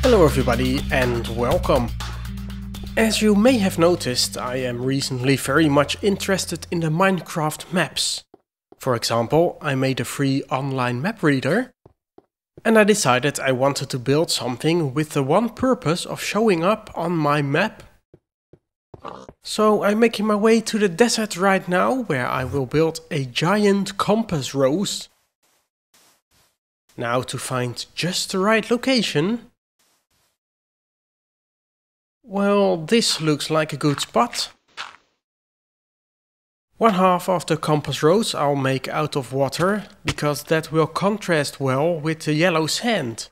Hello everybody and welcome. As you may have noticed, I am recently very much interested in the Minecraft maps. For example, I made a free online map reader and I decided I wanted to build something with the one purpose of showing up on my map. So I'm making my way to the desert right now, where I will build a giant compass rose. Now, to find just the right location, well, this looks like a good spot. One half of the compass rose I'll make out of water, because that will contrast well with the yellow sand.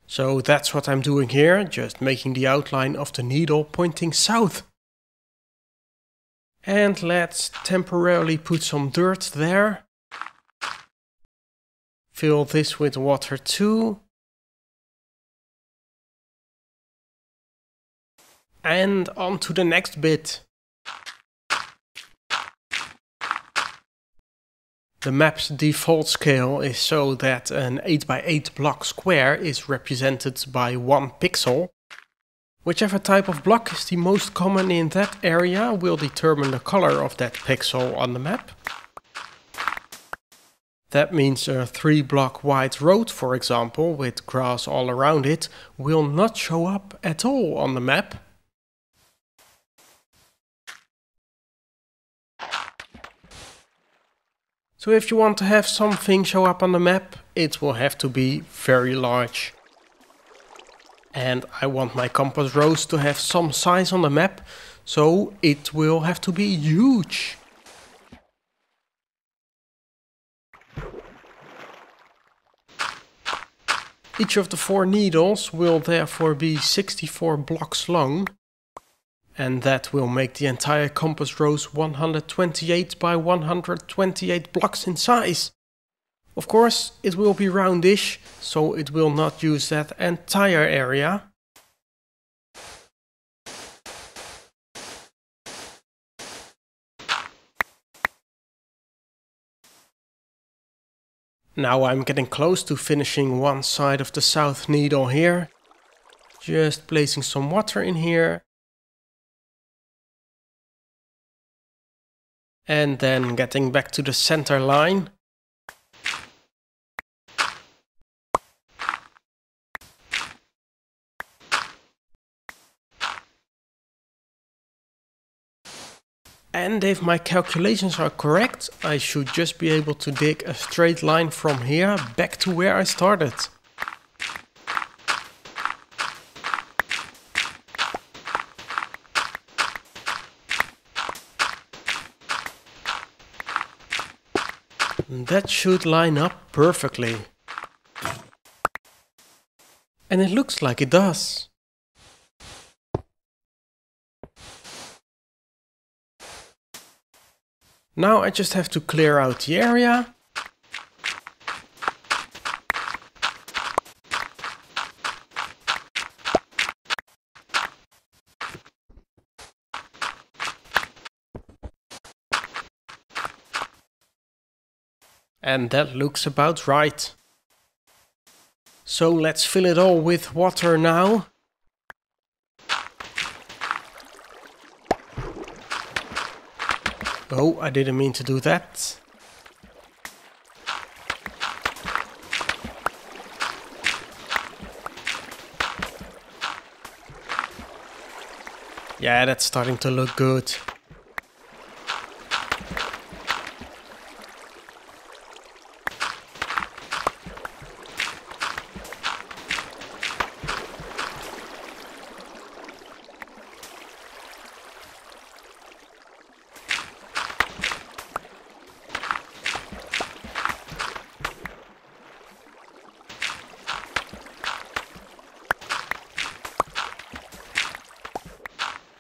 So that's what I'm doing here, just making the outline of the needle pointing south. And let's temporarily put some dirt there. Fill this with water too. And on to the next bit. The map's default scale is so that an 8x8 block square is represented by 1 pixel. Whichever type of block is the most common in that area will determine the color of that pixel on the map. That means a 3-block wide road, for example, with grass all around it, will not show up at all on the map. So if you want to have something show up on the map, it will have to be very large. And I want my compass rose to have some size on the map, so it will have to be huge. Each of the 4 needles will therefore be 64 blocks long. And that will make the entire compass rose 128 by 128 blocks in size. Of course, it will be roundish, so it will not use that entire area. Now I'm getting close to finishing one side of the south needle here. Just placing some water in here. And then getting back to the center line. And if my calculations are correct, I should just be able to dig a straight line from here back to where I started. That should line up perfectly. And it looks like it does. Now I just have to clear out the area. And that looks about right. So let's fill it all with water now. Oh, I didn't mean to do that. Yeah, that's starting to look good.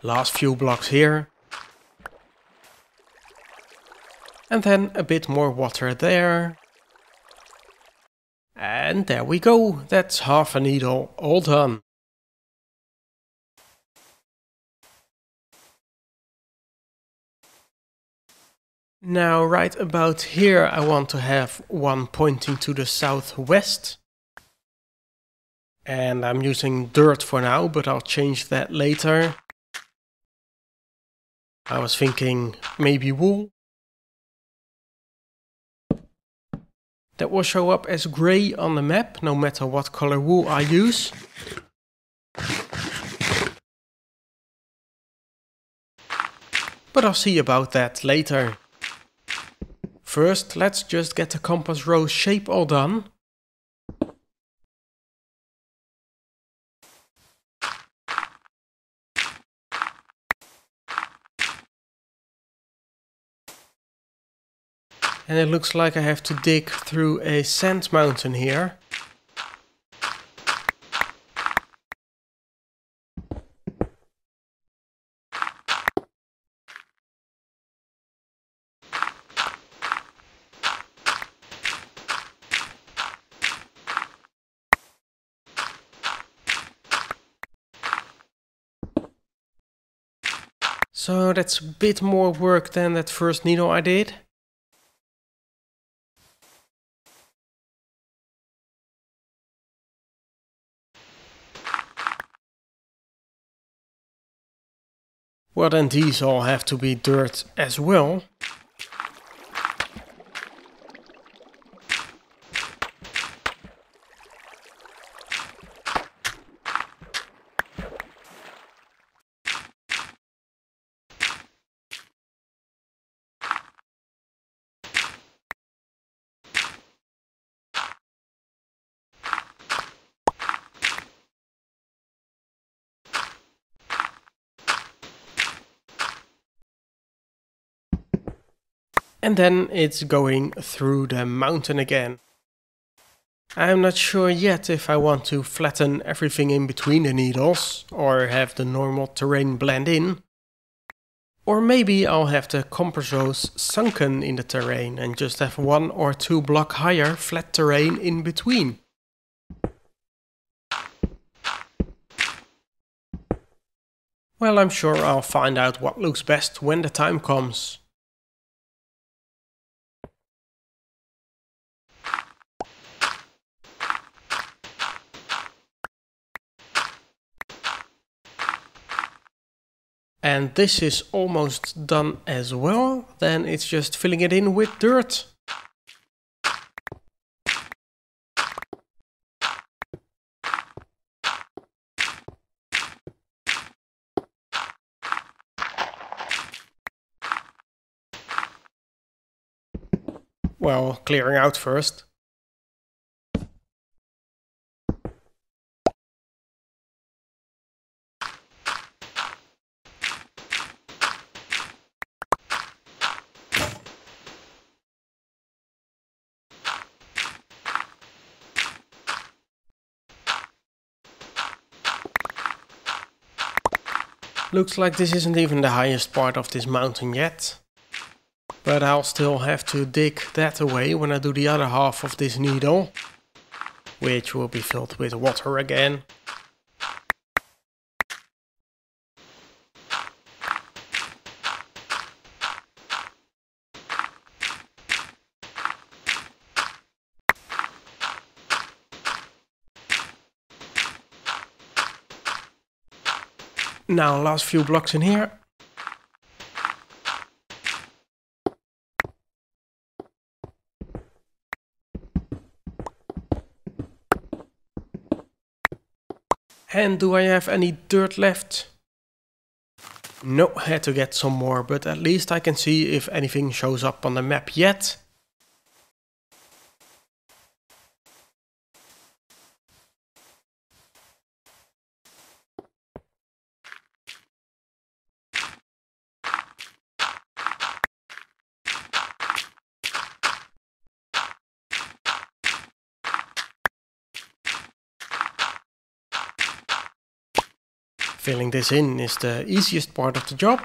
Last few blocks here. And then a bit more water there. And there we go. That's half a needle all done. Now right about here I want to have one pointing to the southwest. And I'm using dirt for now, but I'll change that later. I was thinking maybe wool. That will show up as grey on the map, no matter what color wool I use. But I'll see about that later. First, let's just get the compass rose shape all done. And it looks like I have to dig through a sand mountain here. So that's a bit more work than that first needle I did. Well, then these all have to be dirt as well. And then it's going through the mountain again. I'm not sure yet if I want to flatten everything in between the needles or have the normal terrain blend in. Or maybe I'll have the compass rose sunken in the terrain and just have 1 or 2 block higher flat terrain in between. Well, I'm sure I'll find out what looks best when the time comes. And this is almost done as well. Then it's just filling it in with dirt. Well, clearing out first. Looks like this isn't even the highest part of this mountain yet. But I'll still have to dig that away when I do the other half of this needle, which will be filled with water again. Now last few blocks in here. And do I have any dirt left? No, had to get some more, but at least I can see if anything shows up on the map yet. Filling this in is the easiest part of the job.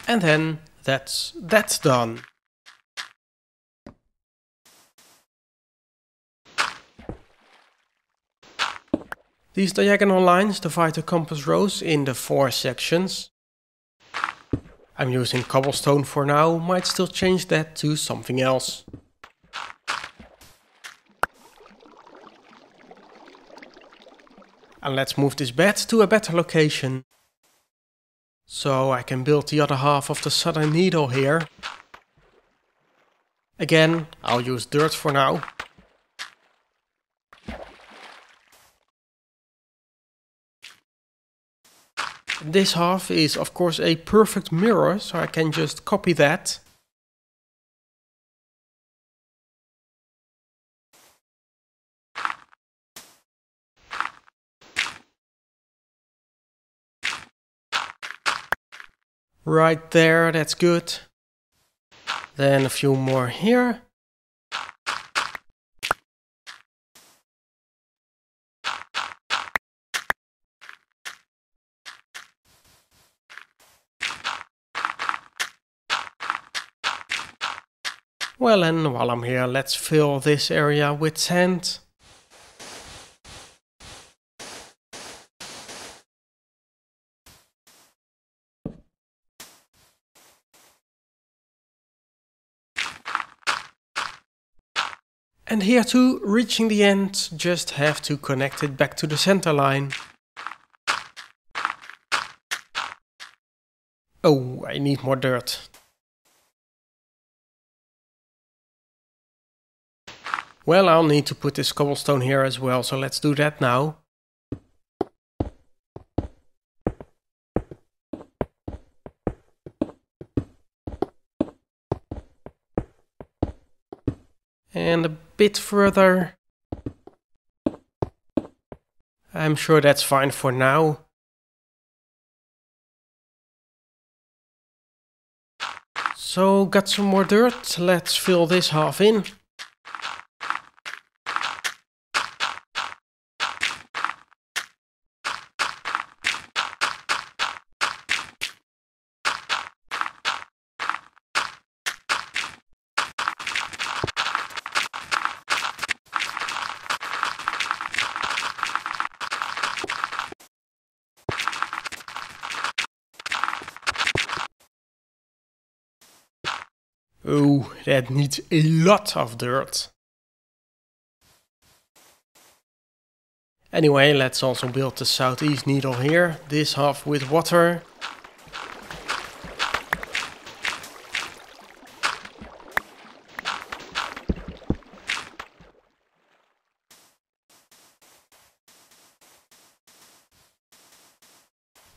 And then that's done. These diagonal lines divide the compass rose into 4 sections. I'm using cobblestone for now, might still change that to something else. And let's move this bed to a better location. So I can build the other half of the southern needle here. Again, I'll use dirt for now. This half is of course a perfect mirror, so I can just copy that. Right there, that's good. Then a few more here. Well, and while I'm here, let's fill this area with sand. And here too, reaching the end, just have to connect it back to the center line. Oh, I need more dirt. Well, I'll need to put this cobblestone here as well, so let's do that now. And a bit further. I'm sure that's fine for now. So, got some more dirt. Let's fill this half in. Oh, that needs a lot of dirt. Anyway, let's also build the southeast needle here, this half with water.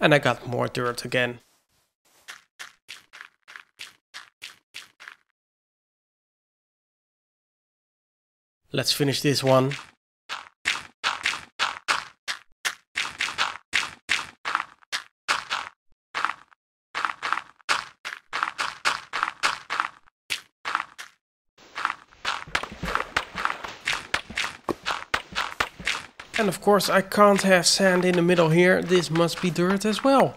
And I got more dirt again. Let's finish this one. And of course I can't have sand in the middle here, this must be dirt as well.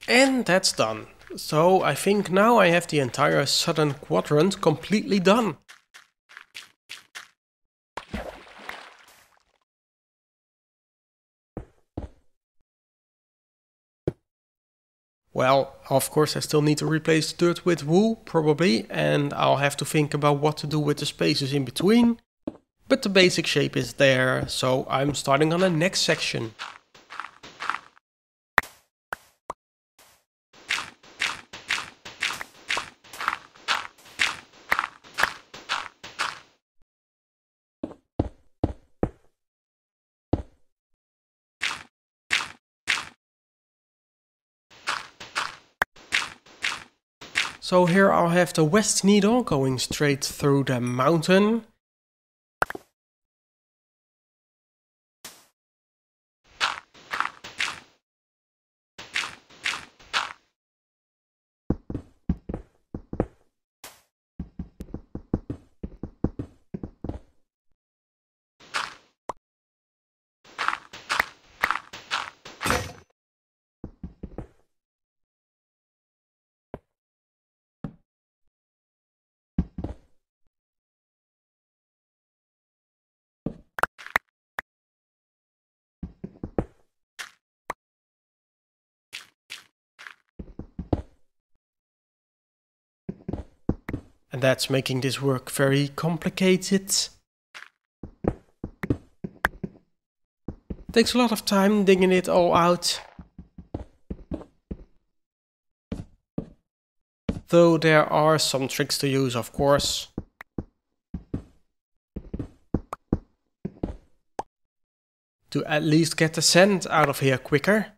And that's done. So I think now I have the entire southern quadrant completely done. Well, of course I still need to replace the dirt with wool, probably, and I'll have to think about what to do with the spaces in between. But the basic shape is there, so I'm starting on the next section. So here I'll have the west needle going straight through the mountain. And that's making this work very complicated. Takes a lot of time digging it all out. Though there are some tricks to use, of course. To at least get the sand out of here quicker.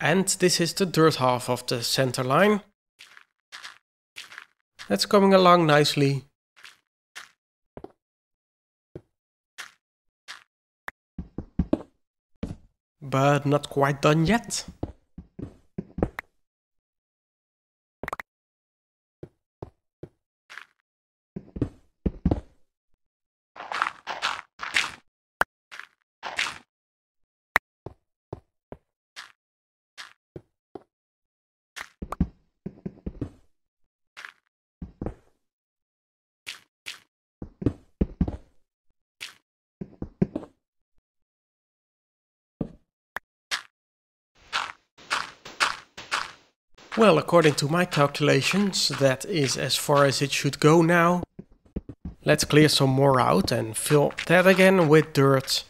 And this is the dirt half of the center line. That's coming along nicely. But not quite done yet. Well, according to my calculations, that is as far as it should go now. Let's clear some more out and fill that again with dirt.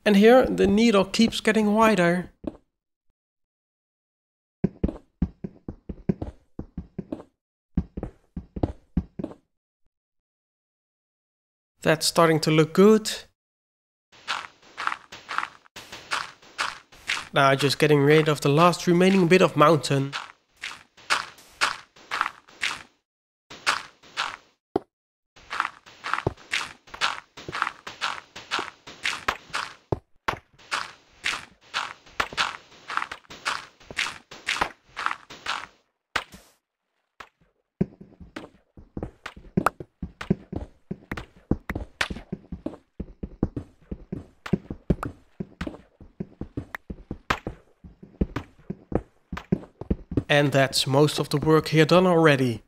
And here the needle keeps getting wider. That's starting to look good. Now just getting rid of the last remaining bit of mountain. And that's most of the work here done already.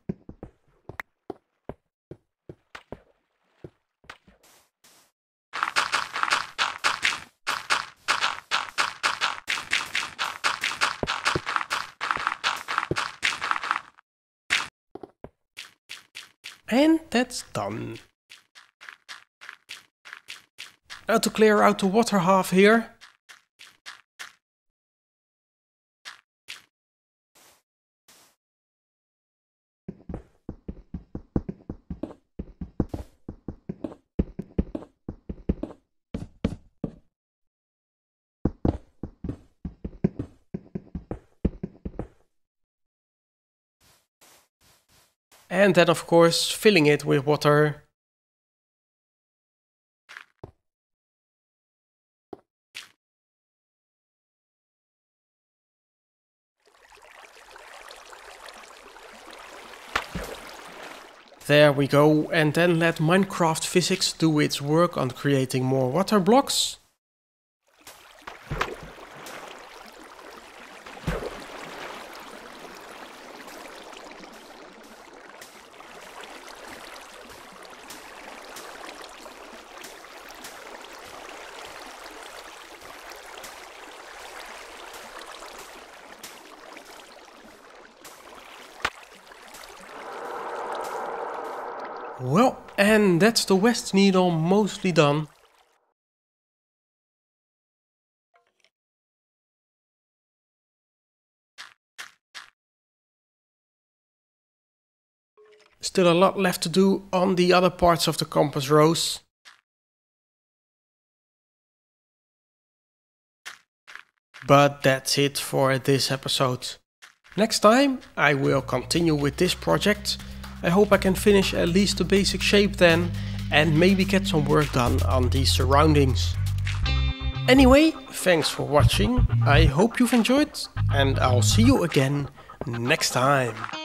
And that's done. Now to clear out the water half here. And then of course filling it with water. There we go, and then let Minecraft physics do its work on creating more water blocks. Well, and that's the west needle mostly done. Still a lot left to do on the other parts of the compass rose. But that's it for this episode. Next time I will continue with this project. I hope I can finish at least the basic shape then and maybe get some work done on the surroundings. Anyway, thanks for watching, I hope you've enjoyed and I'll see you again next time.